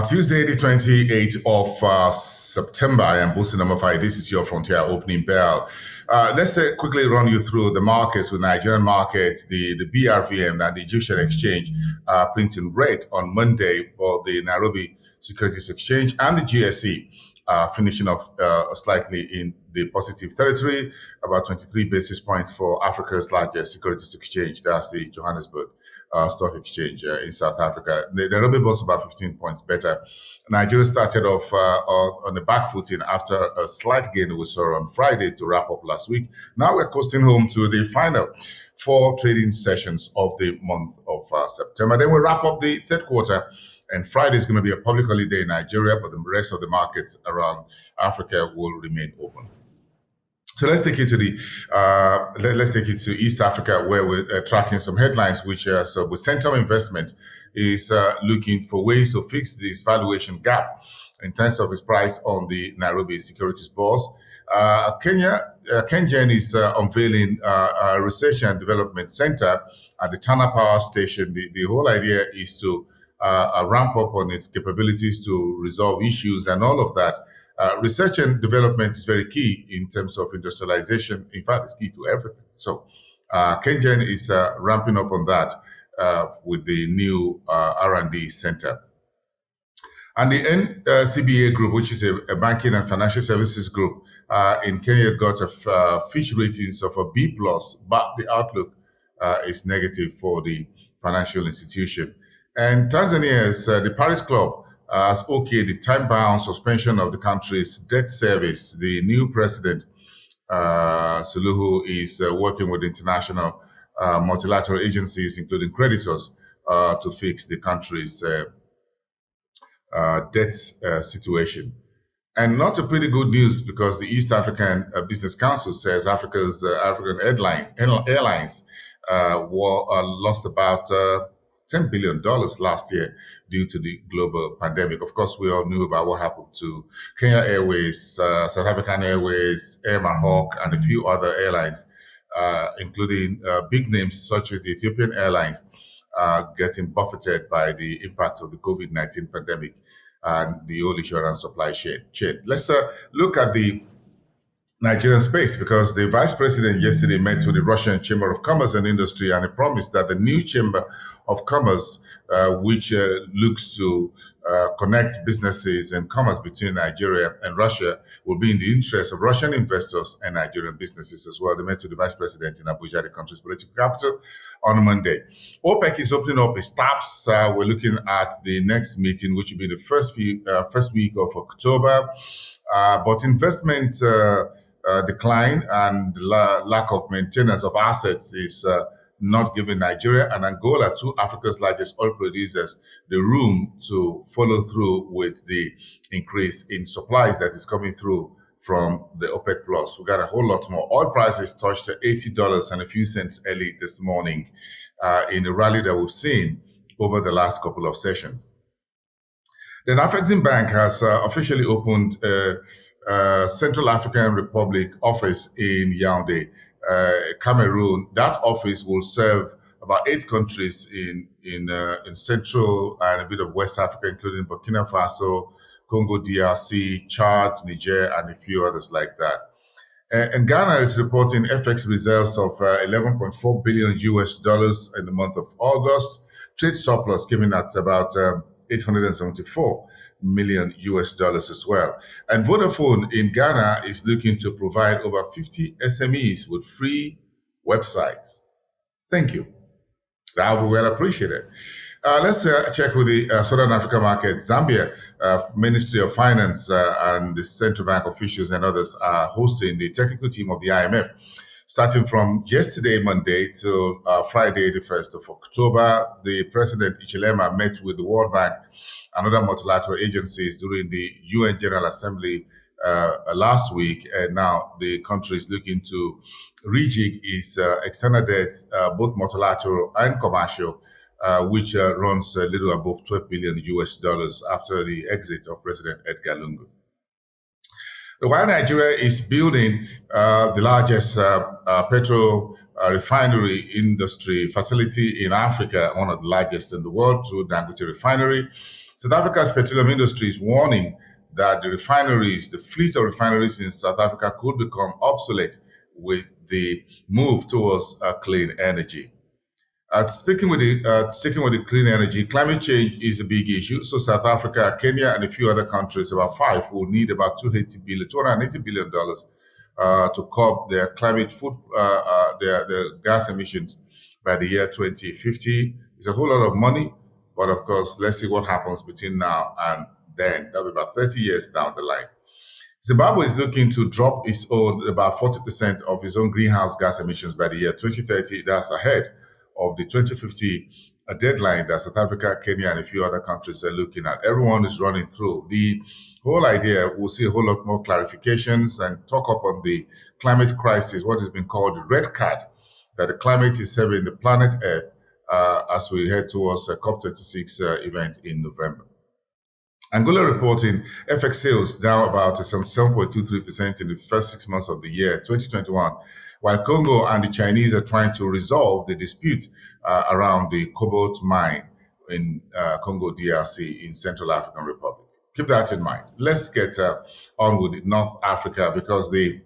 Tuesday, the 28th of September. I am Boason Omofaye. This is your Frontier opening bell. Let's quickly run you through the markets with Nigerian markets, the BRVM and the Egyptian exchange printing red on Monday, while the Nairobi Securities Exchange and the GSE finishing off slightly in the positive territory, about 23 basis points for Africa's largest securities exchange. That's the Johannesburg Stock Exchange in South Africa. The Nairobi was about 15 points better. Nigeria started off on the back footing after a slight gain we saw on Friday to wrap up last week. Now we're coasting home to the final 4 trading sessions of the month of September. Then we wrap up the third quarter. And Friday is going to be a public holiday in Nigeria, but the rest of the markets around Africa will remain open. So let's take you to East Africa, where we're tracking some headlines, which so with Centrum Investment is looking for ways to fix this valuation gap in terms of its price on the Nairobi Securities Bourse. KenGen is unveiling a research and development center at the Tana Power Station. The whole idea is to ramp up on its capabilities to resolve issues and all of that. Research and development is very key in terms of industrialization. In fact, it's key to everything. So KenGen is ramping up on that with the new R&D center. And the NCBA Group, which is a banking and financial services group in Kenya, got a Fitch ratings of a B+, but the outlook is negative for the financial institution. And Tanzania's the Paris Club has okayed the time-bound suspension of the country's debt service. The new president, Suluhu, is working with international multilateral agencies, including creditors, to fix the country's debt situation. And not a pretty good news, because the East African Business Council says African airlines lost about $10 billion last year due to the global pandemic. Of course, we all knew about what happened to Kenya Airways, South African Airways, Air Mahawk, and a few other airlines, including big names such as the Ethiopian Airlines, getting buffeted by the impact of the COVID-19 pandemic and the oil insurance supply chain. Let's look at the Nigerian space, because the vice president yesterday met with the Russian Chamber of Commerce and Industry, and he promised that the new Chamber of Commerce, which looks to connect businesses and commerce between Nigeria and Russia, will be in the interest of Russian investors and Nigerian businesses as well. They met with the vice president in Abuja, the country's political capital, on Monday. OPEC is opening up its taps. We're looking at the next meeting, which will be the first week of October. But investment decline and lack of maintenance of assets is not giving Nigeria and Angola, two Africa's largest oil producers, the room to follow through with the increase in supplies that is coming through from the OPEC Plus. We got a whole lot more. Oil prices touched $80 and a few cents early this morning in a rally that we've seen over the last couple of sessions. Then Afreximbank has officially opened Central African Republic office in Yaoundé, Cameroon. That office will serve about 8 countries in Central and a bit of West Africa, including Burkina Faso, Congo DRC, Chad, Niger, and a few others like that. And Ghana is reporting FX reserves of $11.4 billion in the month of August. Trade surplus came in at about $874 million as well. And Vodafone in Ghana is looking to provide over 50 SMEs with free websites. Thank you. That will be well appreciated. Let's check with the Southern Africa market. Zambia, Ministry of Finance and the Central Bank officials and others are hosting the technical team of the IMF, starting from yesterday, Monday, till Friday, the 1st of October. The President, Ichilema, met with the World Bank and other multilateral agencies during the UN General Assembly last week. And now the country is looking to rejig its external debt, both multilateral and commercial, which runs a little above $12 billion after the exit of President Edgar Lungu. While Nigeria is building the largest petrol refinery industry facility in Africa, one of the largest in the world, through Dangote Refinery, South Africa's petroleum industry is warning that the fleet of refineries in South Africa could become obsolete with the move towards clean energy. Sticking with the clean energy, climate change is a big issue. So South Africa, Kenya, and a few other countries, about five, will need about $280 billion to curb their their gas emissions by the year 2050. It's a whole lot of money, but of course, let's see what happens between now and then. That'll be about 30 years down the line. Zimbabwe is looking to drop its own about 40% of its own greenhouse gas emissions by the year 2030. That's ahead of the 2050 deadline that South Africa, Kenya, and a few other countries are looking at. Everyone is running through. The whole idea, we'll see a whole lot more clarifications and talk up on the climate crisis, what has been called the red card, that the climate is serving the planet Earth as we head towards a COP26 event in November. Angola reporting FX sales down about some 7.23% in the first 6 months of the year 2021, while Congo and the Chinese are trying to resolve the dispute around the cobalt mine in Congo DRC in Central African Republic. Keep that in mind. Let's get on with North Africa, because the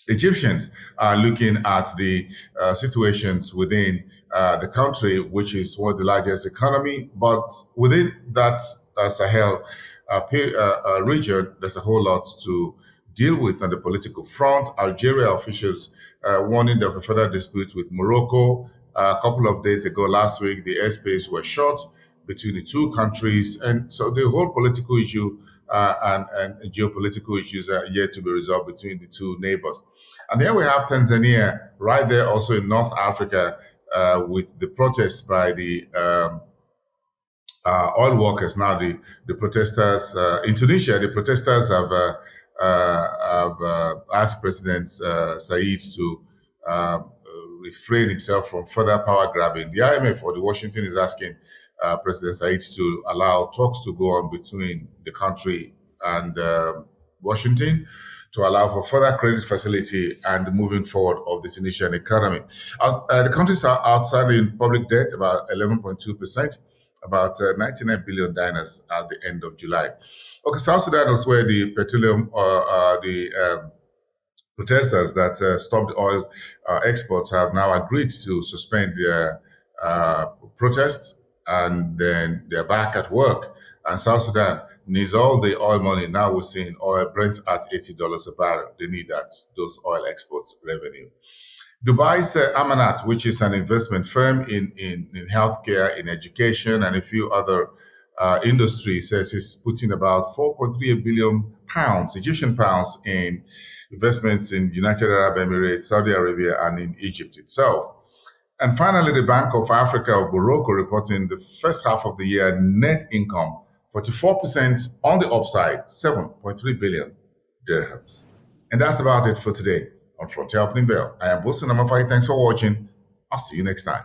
Egyptians are looking at the situations within the country, which is one of the largest economy, but within that Sahel region, there's a whole lot to deal with on the political front. Algeria officials warning of a further dispute with Morocco. A couple of days ago, last week, the airspace was shut between the two countries. And so the whole political issue and geopolitical issues are yet to be resolved between the two neighbors. And here we have Tanzania right there also in North Africa with the protests by the oil workers. Now the protesters in Tunisia, the protesters have asked President Said to refrain himself from further power grabbing. The IMF or the Washington is asking President Said to allow talks to go on between the country and Washington to allow for further credit facility and moving forward of the Tunisian economy. The countries are outstanding public debt about 11.2%, about $99 billion at the end of July. Okay, South Sudan is where the petroleum, protesters that stopped oil exports have now agreed to suspend their protests, and then they're back at work. And South Sudan needs all the oil money. Now we're seeing oil Brent at $80 a barrel. They need those oil exports revenue. Dubai's Amanat, which is an investment firm in healthcare, in education, and a few other industries, says it's putting about 4.38 billion pounds, Egyptian pounds, in investments in United Arab Emirates, Saudi Arabia, and in Egypt itself. And finally, the Bank of Africa of Morocco reporting the first half of the year net income 44% on the upside, 7.3 billion dirhams. And that's about it for today on Frontier Opening Bell. I am Boason Omofaye. Thanks for watching. I'll see you next time.